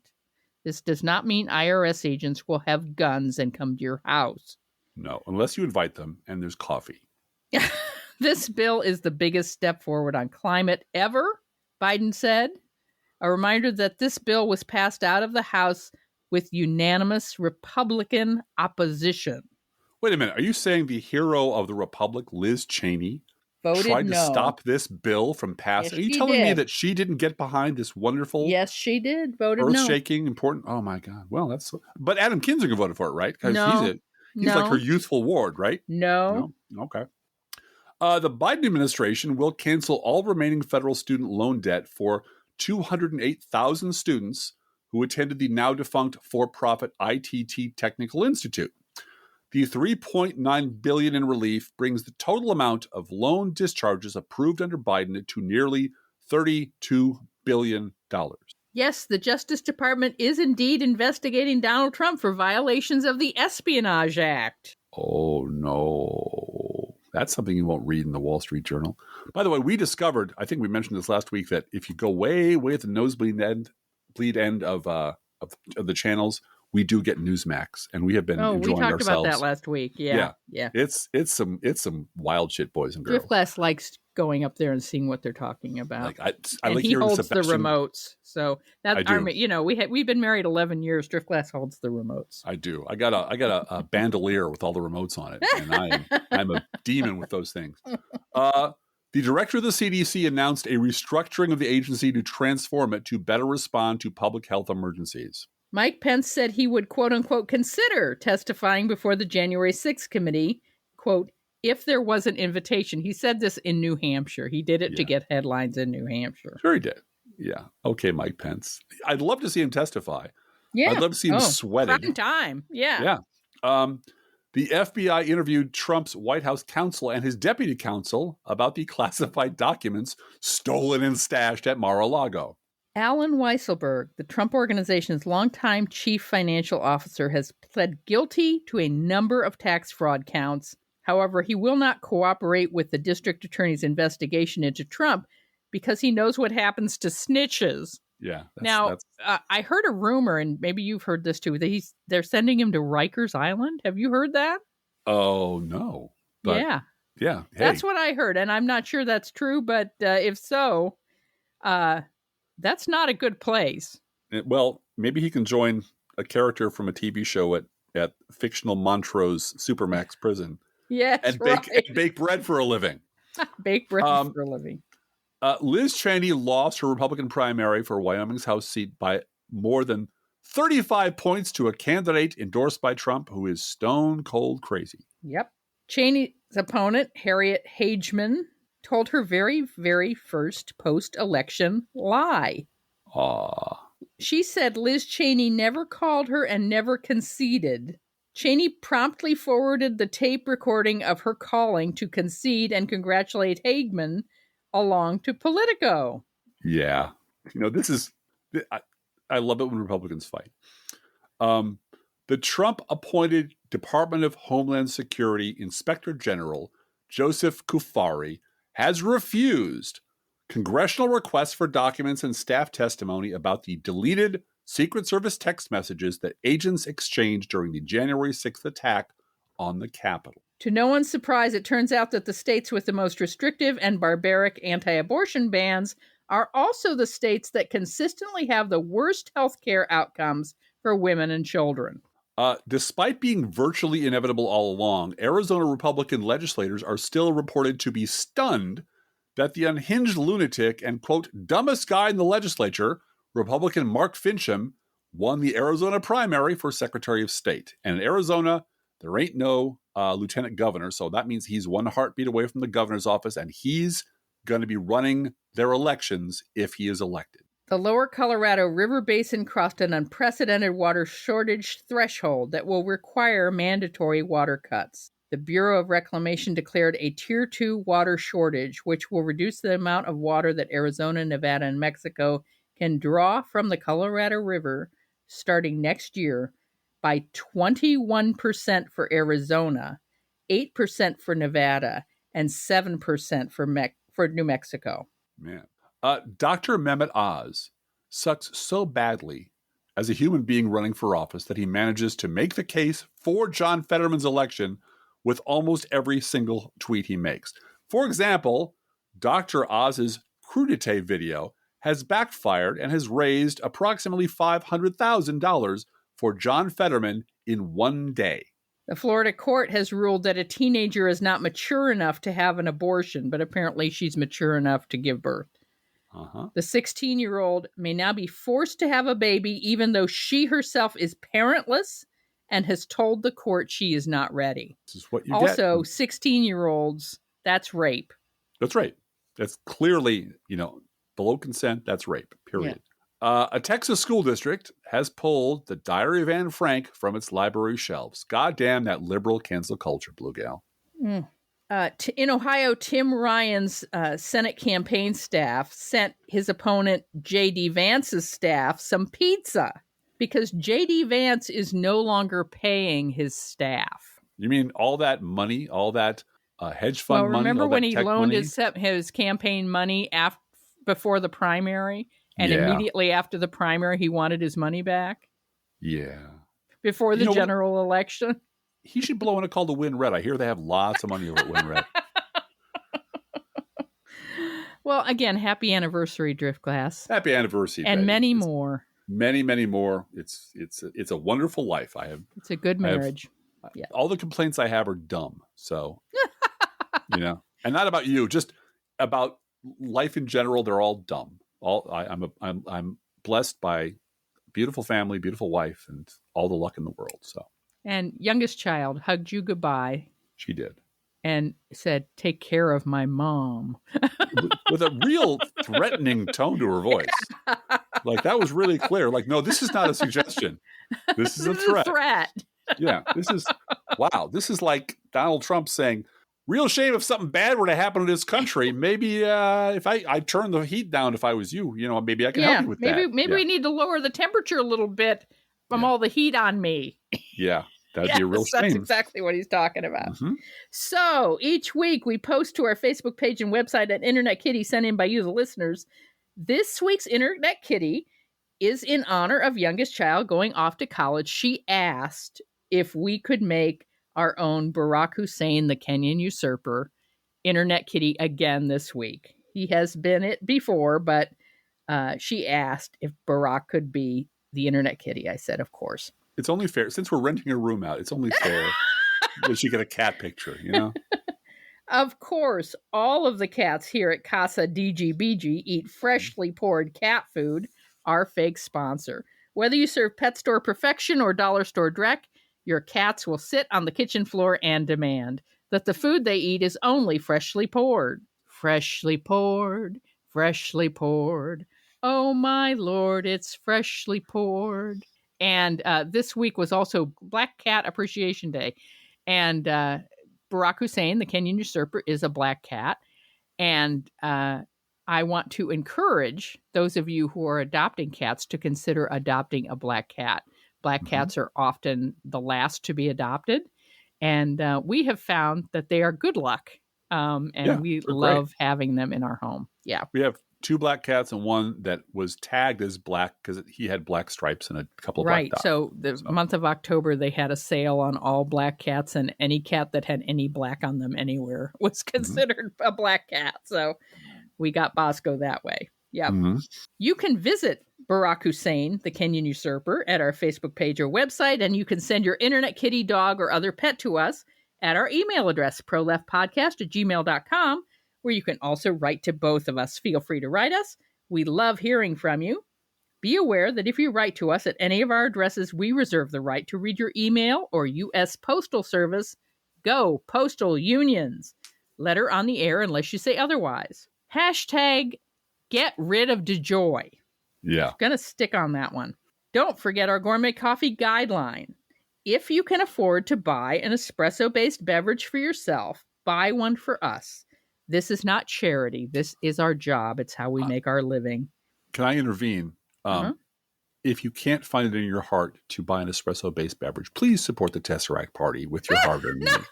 This does not mean IRS agents will have guns and come to your house. No, unless you invite them and there's coffee. This bill is the biggest step forward on climate ever, Biden said. A reminder that this bill was passed out of the House with unanimous Republican opposition. Wait a minute. Are you saying the hero of the Republic, Liz Cheney, tried to stop this bill from passing? Are you telling me that she didn't get behind this wonderful... Yes, she did. Voted no. Earth-shaking, important... Oh, my God. Well, that's... But Adam Kinzinger voted for it, right? Because he's like her youthful ward, right? No. Okay. The Biden administration will cancel all remaining federal student loan debt for 208,000 students who attended the now-defunct for-profit ITT Technical Institute. The $3.9 billion in relief brings the total amount of loan discharges approved under Biden to nearly $32 billion. Yes, the Justice Department is indeed investigating Donald Trump for violations of the Espionage Act. Oh, no. That's something you won't read in the Wall Street Journal. By the way, we discovered, I think we mentioned this last week, that if you go way at the nosebleed end of the channels, we do get Newsmax, and we have been enjoying ourselves. We talked about that last week. Yeah. It's some wild shit, boys and girls. Driftglass likes going up there and seeing what they're talking about. I like he hearing holds Sebastian. The remotes. So that's we've been married 11 years. Driftglass holds the remotes. I do. I got a bandolier with all the remotes on it, and I'm a demon with those things. The director of the CDC announced a restructuring of the agency to transform it to better respond to public health emergencies. Mike Pence said he would, quote unquote, consider testifying before the January 6th committee, quote, if there was an invitation. He said this in New Hampshire. He did it to get headlines in New Hampshire. Sure he did. Yeah. Okay, Mike Pence. I'd love to see him testify. Yeah. I'd love to see him sweating. Prime time. Yeah. Yeah. The FBI interviewed Trump's White House counsel and his deputy counsel about the classified documents stolen and stashed at Mar-a-Lago. Alan Weisselberg, the Trump Organization's longtime chief financial officer, has pled guilty to a number of tax fraud counts. However, he will not cooperate with the district attorney's investigation into Trump because he knows what happens to snitches. Yeah. I heard a rumor, and maybe you've heard this too, that they're sending him to Rikers Island. Have you heard that? Oh, no. But, yeah. Yeah. Hey. That's what I heard, and I'm not sure that's true, but if so, that's not a good place. Well, maybe he can join a character from a TV show at fictional Montrose Supermax prison. Yes, and bake bread for a living. Bake bread for a living. Liz Cheney lost her Republican primary for Wyoming's House seat by more than 35 points to a candidate endorsed by Trump who is stone cold crazy. Yep. Cheney's opponent, Harriet Hageman, told her very, very first post-election lie. She said Liz Cheney never called her and never conceded. Cheney promptly forwarded the tape recording of her calling to concede and congratulate Hageman along to Politico. Yeah. This is... I love it when Republicans fight. The Trump-appointed Department of Homeland Security Inspector General, Joseph Kufari, has refused congressional requests for documents and staff testimony about the deleted Secret Service text messages that agents exchanged during the January 6th attack on the Capitol. To no one's surprise, it turns out that the states with the most restrictive and barbaric anti-abortion bans are also the states that consistently have the worst health care outcomes for women and children. Despite being virtually inevitable all along, Arizona Republican legislators are still reported to be stunned that the unhinged lunatic and, quote, dumbest guy in the legislature, Republican Mark Fincham, won the Arizona primary for Secretary of State. And in Arizona, there ain't no lieutenant governor, so that means he's one heartbeat away from the governor's office, and he's going to be running their elections if he is elected. The lower Colorado River Basin crossed an unprecedented water shortage threshold that will require mandatory water cuts. The Bureau of Reclamation declared a Tier 2 water shortage, which will reduce the amount of water that Arizona, Nevada, and Mexico can draw from the Colorado River starting next year by 21% for Arizona, 8% for Nevada, and 7% for New Mexico. Man. Dr. Mehmet Oz sucks so badly as a human being running for office that he manages to make the case for John Fetterman's election with almost every single tweet he makes. For example, Dr. Oz's crudité video has backfired and has raised approximately $500,000 for John Fetterman in one day. The Florida court has ruled that a teenager is not mature enough to have an abortion, but apparently she's mature enough to give birth. The 16-year-old may now be forced to have a baby even though she herself is parentless and has told the court she is not ready. This is what you also, 16-year-olds, that's rape. That's rape. That's clearly, below consent, that's rape, period. Yeah. A Texas school district has pulled the Diary of Anne Frank from its library shelves. Goddamn that liberal cancel culture, Blue Gal. In Ohio, Tim Ryan's Senate campaign staff sent his opponent J.D. Vance's staff some pizza because J.D. Vance is no longer paying his staff. You mean all that money, all that hedge fund money? Remember when he loaned his campaign money before the primary, and immediately after the primary he wanted his money back? Yeah. Before the general election? He should blow in a call to Win Red. I hear they have lots of money over at Win Red. Well, again, happy anniversary, Driftglass. Happy anniversary, and baby. Many more. Many, many more. It's a wonderful life. It's a good marriage. All the complaints I have are dumb. So, and not about you, just about life in general. They're all dumb. I'm blessed by a beautiful family, beautiful wife, and all the luck in the world. So. And youngest child hugged you goodbye. She did. And said, take care of my mom. With a real threatening tone to her voice. Like, that was really clear. Like, no, this is not a suggestion. This is a threat. Yeah, this is like Donald Trump saying, real shame if something bad were to happen in this country. Maybe if I'd turn the heat down if I was you. Maybe I can help you with that. Maybe we need to lower the temperature a little bit from all the heat on me. Yeah. That'd be a real shame. That's exactly what he's talking about. Mm-hmm. So each week we post to our Facebook page and website an Internet Kitty sent in by you, the listeners. This week's Internet Kitty is in honor of youngest child going off to college. She asked if we could make our own Barack Hussein, the Kenyan usurper, Internet Kitty again this week. He has been it before, but she asked if Barack could be the Internet Kitty. I said, of course. It's only fair. Since we're renting a room out, it's only fair that she get a cat picture, Of course, all of the cats here at Casa DGBG eat freshly poured cat food, our fake sponsor. Whether you serve pet store perfection or dollar store dreck, your cats will sit on the kitchen floor and demand that the food they eat is only freshly poured. Freshly poured, freshly poured. Oh, my Lord, it's freshly poured. And this week was also Black Cat Appreciation Day. And Barack Hussein, the Kenyan usurper, is a black cat. And I want to encourage those of you who are adopting cats to consider adopting a black cat. Black cats are often the last to be adopted. And we have found that they are good luck. And we love having them in our home. Yeah. We have 2 black cats and one that was tagged as black because he had black stripes and a couple of black dots. So the month of October, they had a sale on all black cats, and any cat that had any black on them anywhere was considered a black cat. So we got Bosco that way. Yeah. You can visit Barack Hussein, the Kenyan usurper, at our Facebook page or website, and you can send your internet kitty, dog, or other pet to us at our email address, proleftpodcast@gmail.com, where you can also write to both of us. Feel free to write us. We love hearing from you. Be aware that if you write to us at any of our addresses, we reserve the right to read your email or U.S. Postal Service. Go, postal unions. Letter on the air unless you say otherwise. Hashtag get rid of DeJoy. Yeah. Gonna stick on that one. Don't forget our gourmet coffee guideline. If you can afford to buy an espresso-based beverage for yourself, buy one for us. This is not charity. This is our job. It's how we make our living. Can I intervene? If you can't find it in your heart to buy an espresso-based beverage, please support the Tesseract Party with your hard-earned money.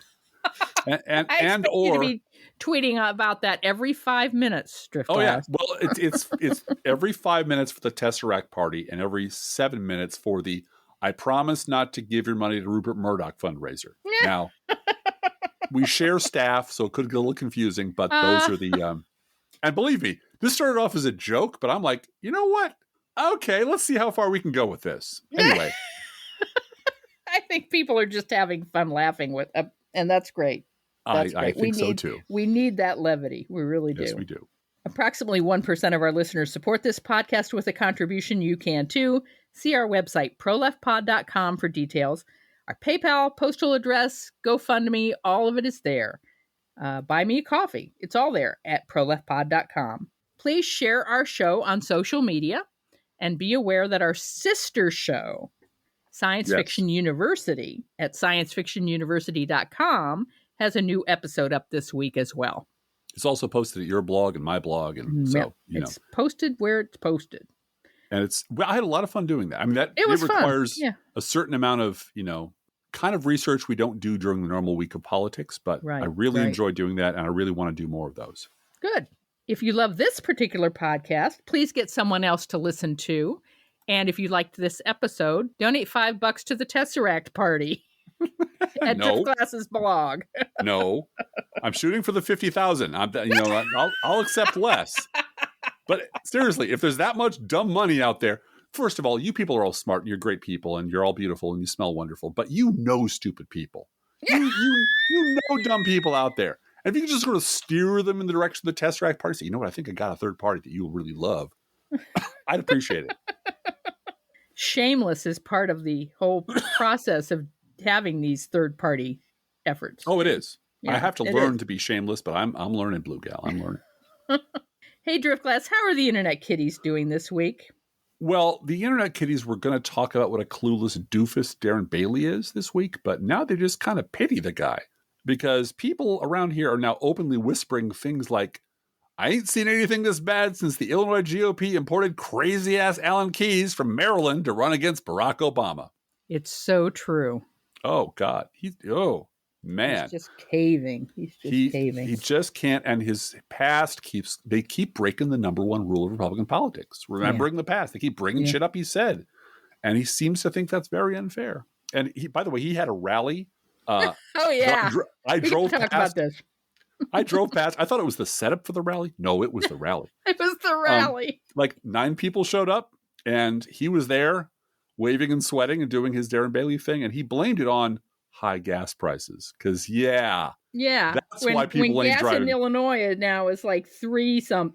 I expect you to be tweeting about that every 5 minutes, Driftglass. Oh yeah, well it's every 5 minutes for the Tesseract Party and every 7 minutes for the I promise not to give your money to Rupert Murdoch fundraiser. Now, we share staff, so it could get a little confusing, but those are the and believe me, this started off as a joke, but I'm like, you know what? Okay, let's see how far we can go with this. Anyway. I think people are just having fun laughing with and that's great. I think so too. We need that levity. We really do. Yes, we do. Approximately 1% of our listeners support this podcast with a contribution. You can too. See our website, proleftpod.com, for details. Our PayPal, postal address, GoFundMe, all of it is there. Buy me a coffee. It's all there at proleftpod.com. Please share our show on social media and be aware that our sister show, Science Fiction University, at sciencefictionuniversity.com, has a new episode up this week as well. It's also posted at your blog and my blog, and so it's posted where it's posted. And I had a lot of fun doing that. I mean, it requires a certain amount of kind of research we don't do during the normal week of politics, but I really enjoy doing that, and I really want to do more of those. Good. If you love this particular podcast, please get someone else to listen to. And if you liked this episode, donate $5 to the Tesseract Party at Driftglass's blog. No, I'm shooting for the 50,000. I'll accept less. But seriously, if there's that much dumb money out there, first of all, you people are all smart and you're great people and you're all beautiful and you smell wonderful, but you know stupid people. You know dumb people out there. And if you can just sort of steer them in the direction of the Tesseract Party, say, you know what, I think I got a third party that you'll really love. I'd appreciate it. Shameless is part of the whole process of having these third party efforts. Oh, it is. Yeah, I have to learn to be shameless, but I'm learning, Blue Gal. I'm learning. Hey, Driftglass, how are the internet kitties doing this week? Well, the internet kitties were going to talk about what a clueless doofus Darren Bailey is this week, but now they just kind of pity the guy because people around here are now openly whispering things like, I ain't seen anything this bad since the Illinois GOP imported crazy-ass Alan Keyes from Maryland to run against Barack Obama. It's so true. Oh, God. Man. He's just caving. Caving. He just can't, and his past they keep breaking the number one rule of Republican politics. Remembering the past. They keep bringing shit up he said. And he seems to think that's very unfair. And by the way, he had a rally. Oh, yeah. I drove past. About this. I drove past. I thought it was the setup for the rally. No, it was the rally. It was the rally. 9 people showed up, and he was there waving and sweating and doing his Darren Bailey thing, and he blamed it on high gas prices. Because, that's why people ain't gas driving. In Illinois now is like $3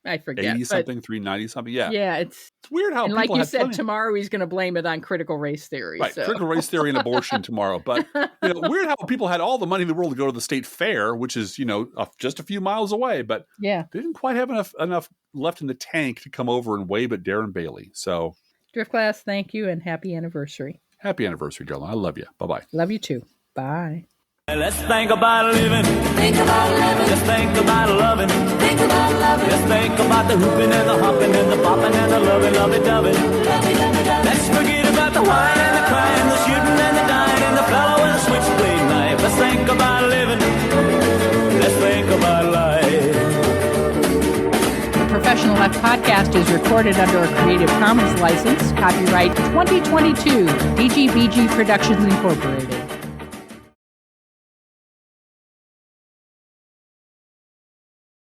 I forget. 80 something, 390 something. Yeah. Yeah, it's weird how and people like you said, tomorrow he's going to blame it on critical race theory. Right, so. critical race theory and abortion tomorrow. But weird how people had all the money in the world to go to the state fair, which is just a few miles away, but yeah, they didn't quite have enough left in the tank to come over and wave at Darren Bailey. So, Driftglass, thank you and happy anniversary. Happy anniversary, darling. I love you. Bye-bye. Love you too. Bye. Let's think about living. Think about living. Let's think about loving. Think about loving. Let's think about the hooping and the hopping and the bopping and the loving, lovey-dovey. Let's forget about the wine and the crying, the shooting and the dying, and the fellow with a switchblade knife. Let's think about living. Let's think about life. The Professional Left podcast is recorded under a Creative Commons license. Copyright 2022. DGBG Productions Incorporated.